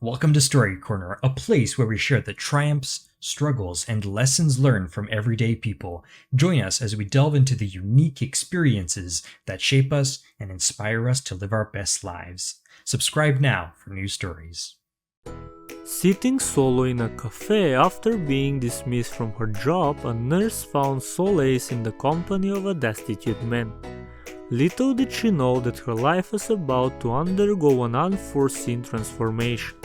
Welcome to Story Corner, a place where we share the triumphs, struggles, and lessons learned from everyday people. Join us as we delve into the unique experiences that shape us and inspire us to live our best lives. Subscribe now for new stories. Sitting solo in a café after being dismissed from her job, a nurse found solace in the company of a destitute man. Little did she know that her life was about to undergo an unforeseen transformation.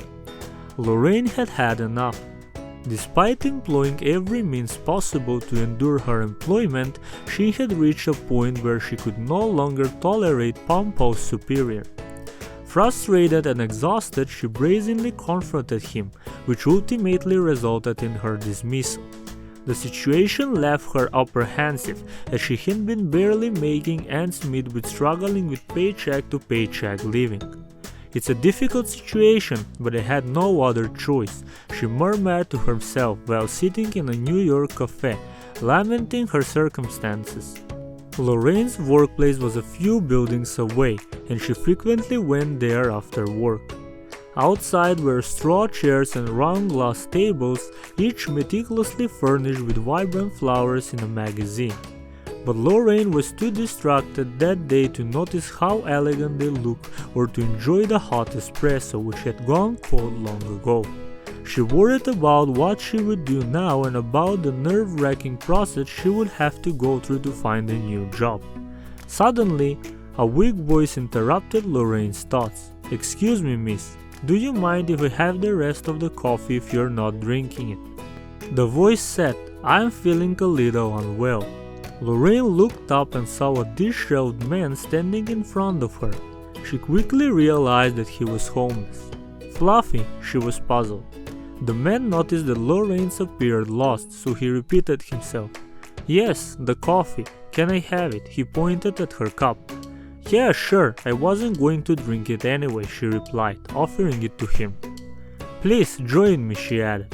Lorraine had had enough. Despite employing every means possible to endure her employment, she had reached a point where she could no longer tolerate pompous superior. Frustrated and exhausted, she brazenly confronted him, which ultimately resulted in her dismissal. The situation left her apprehensive, as she had been barely making ends meet with struggling with paycheck-to-paycheck living. "It's a difficult situation, but I had no other choice," she murmured to herself while sitting in a New York cafe, lamenting her circumstances. Lorraine's workplace was a few buildings away, and she frequently went there after work. Outside were straw chairs and round glass tables, each meticulously furnished with vibrant flowers in a magazine. But Lorraine was too distracted that day to notice how elegant they looked or to enjoy the hot espresso which had gone cold long ago. She worried about what she would do now and about the nerve-wracking process she would have to go through to find a new job. Suddenly, a weak voice interrupted Lorraine's thoughts. "Excuse me, miss. Do you mind if I have the rest of the coffee if you're not drinking it?" The voice said, "I'm feeling a little unwell." Lorraine looked up and saw a disheveled man standing in front of her. She quickly realized that he was homeless. "Fluffy," she was puzzled. The man noticed that Lorraine appeared lost, so he repeated himself. "Yes, the coffee. Can I have it?" He pointed at her cup. "Yeah, sure, I wasn't going to drink it anyway," she replied, offering it to him. "Please join me," she added.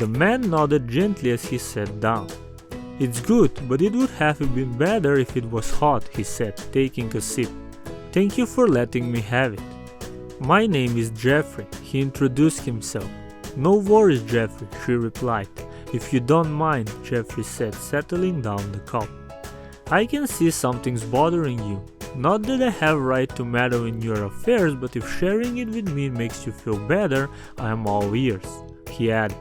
The man nodded gently as he sat down. "It's good, but it would have been better if it was hot," he said, taking a sip. "Thank you for letting me have it." "My name is Jeffrey," he introduced himself. "No worries, Jeffrey," she replied. "If you don't mind," Jeffrey said, settling down the cup. "I can see something's bothering you. Not that I have right to meddle in your affairs, but if sharing it with me makes you feel better, I am all ears," he added.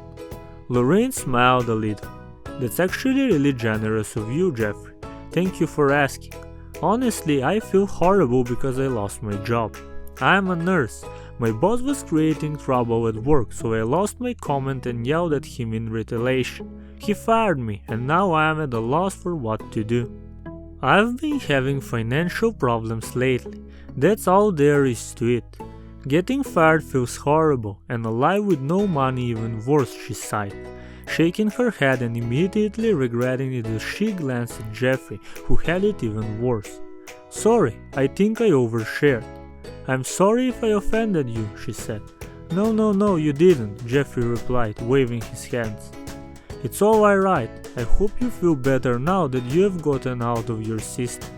Lorraine smiled a little. "That's actually really generous of you, Jeffrey. Thank you for asking. Honestly, I feel horrible because I lost my job. I am a nurse. My boss was creating trouble at work, so I lost my comment and yelled at him in retaliation. He fired me, and now I am at a loss for what to do. I've been having financial problems lately. That's all there is to it. Getting fired feels horrible, and a life with no money even worse," she sighed, shaking her head and immediately regretting it as she glanced at Jeffrey, who had it even worse. "Sorry, I think I overshared." "I'm sorry if I offended you," she said. No, you didn't," Jeffrey replied, waving his hands. "It's all alright. I hope you feel better now that you have gotten out of your system."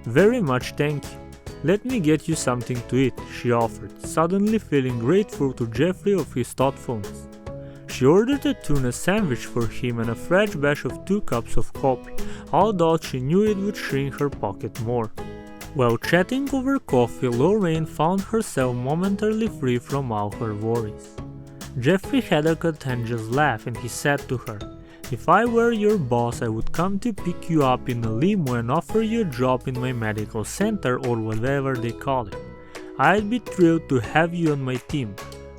"Very much thank you. Let me get you something to eat," she offered, suddenly feeling grateful to Jeffrey of his thoughtfulness. She ordered a tuna sandwich for him and a fresh batch of 2 cups of coffee, although she knew it would shrink her pocket more. While chatting over coffee, Lorraine found herself momentarily free from all her worries. Jeffrey had a contagious laugh and he said to her, "If I were your boss, I would come to pick you up in a limo and offer you a job in my medical center or whatever they call it. I'd be thrilled to have you on my team.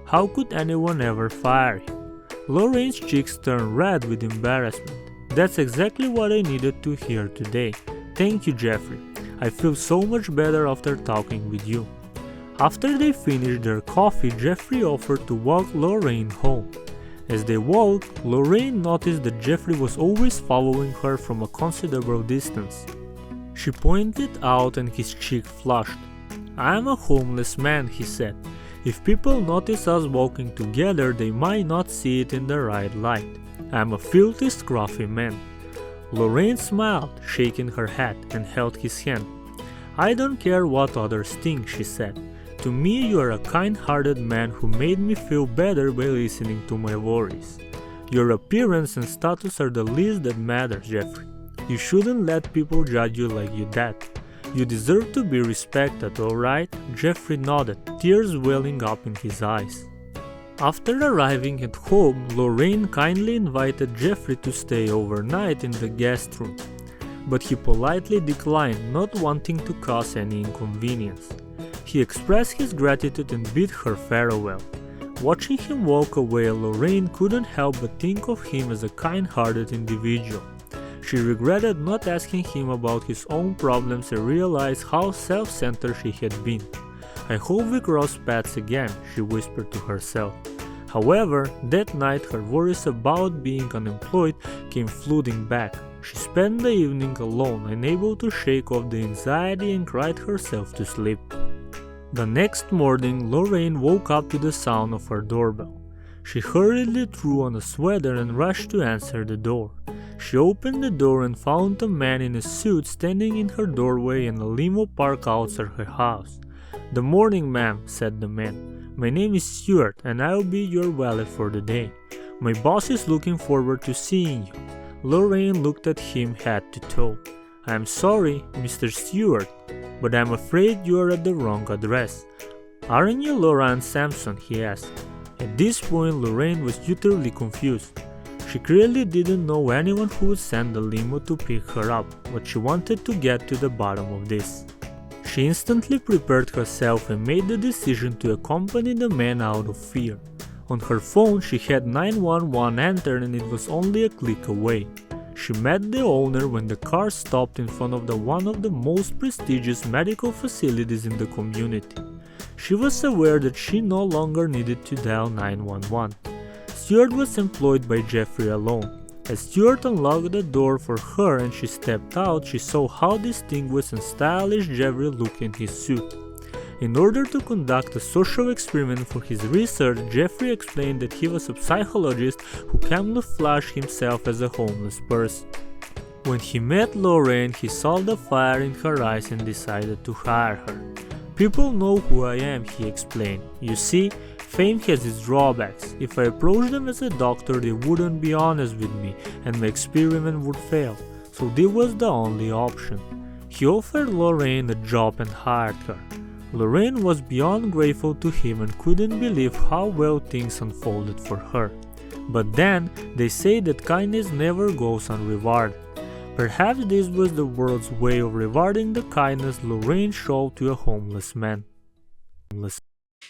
How could anyone ever fire you?" Lorraine's cheeks turned red with embarrassment. "That's exactly what I needed to hear today. Thank you, Jeffrey. I feel so much better after talking with you." After they finished their coffee, Jeffrey offered to walk Lorraine home. As they walked, Lorraine noticed that Jeffrey was always following her from a considerable distance. She pointed out and his cheek flushed. "I am a homeless man," he said. "If people notice us walking together, they might not see it in the right light. I am a filthy, scruffy man." Lorraine smiled, shaking her head, and held his hand. "I don't care what others think," she said. To me, you are a kind-hearted man who made me feel better by listening to my worries. Your appearance and status are the least that matters, Jeffrey. You shouldn't let people judge you like you that. You deserve to be respected, alright? Jeffrey nodded, tears welling up in his eyes. After arriving at home, Lorraine kindly invited Jeffrey to stay overnight in the guest room, but he politely declined, not wanting to cause any inconvenience. He expressed his gratitude and bid her farewell. Watching him walk away, Lorraine couldn't help but think of him as a kind-hearted individual. She regretted not asking him about his own problems and realized how self-centered she had been. "I hope we cross paths again," she whispered to herself. However, that night her worries about being unemployed came flooding back. She spent the evening alone, unable to shake off the anxiety, and cried herself to sleep. The next morning, Lorraine woke up to the sound of her doorbell. She hurriedly threw on a sweater and rushed to answer the door. She opened the door and found a man in a suit standing in her doorway and a limo parked outside her house. "Good morning, ma'am," said the man. "My name is Stuart and I'll be your valet for the day. My boss is looking forward to seeing you." Lorraine looked at him head to toe. "I'm sorry, Mr. Stewart, but I'm afraid you are at the wrong address. Aren't you Lorraine Sampson?" he asked. At this point, Lorraine was utterly confused. She clearly didn't know anyone who would send a limo to pick her up, but she wanted to get to the bottom of this. She instantly prepared herself and made the decision to accompany the man out of fear. On her phone, she had 911 entered and it was only a click away. She met the owner when the car stopped in front of one of the most prestigious medical facilities in the community. She was aware that she no longer needed to dial 911. Stuart was employed by Jeffrey alone. As Stuart unlocked the door for her and she stepped out, she saw how distinguished and stylish Jeffrey looked in his suit. In order to conduct a social experiment for his research, Jeffrey explained that he was a psychologist who camouflaged himself as a homeless person. When he met Lorraine, he saw the fire in her eyes and decided to hire her. "People know who I am," he explained. "You see, fame has its drawbacks. If I approached them as a doctor, they wouldn't be honest with me and my experiment would fail. So this was the only option." He offered Lorraine a job and hired her. Lorraine was beyond grateful to him and couldn't believe how well things unfolded for her. But then, they say that kindness never goes unrewarded. Perhaps this was the world's way of rewarding the kindness Lorraine showed to a homeless man.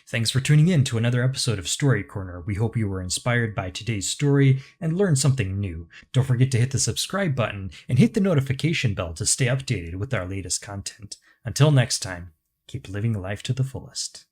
Thanks for tuning in to another episode of Story Corner. We hope you were inspired by today's story and learned something new. Don't forget to hit the subscribe button and hit the notification bell to stay updated with our latest content. Until next time, keep living life to the fullest.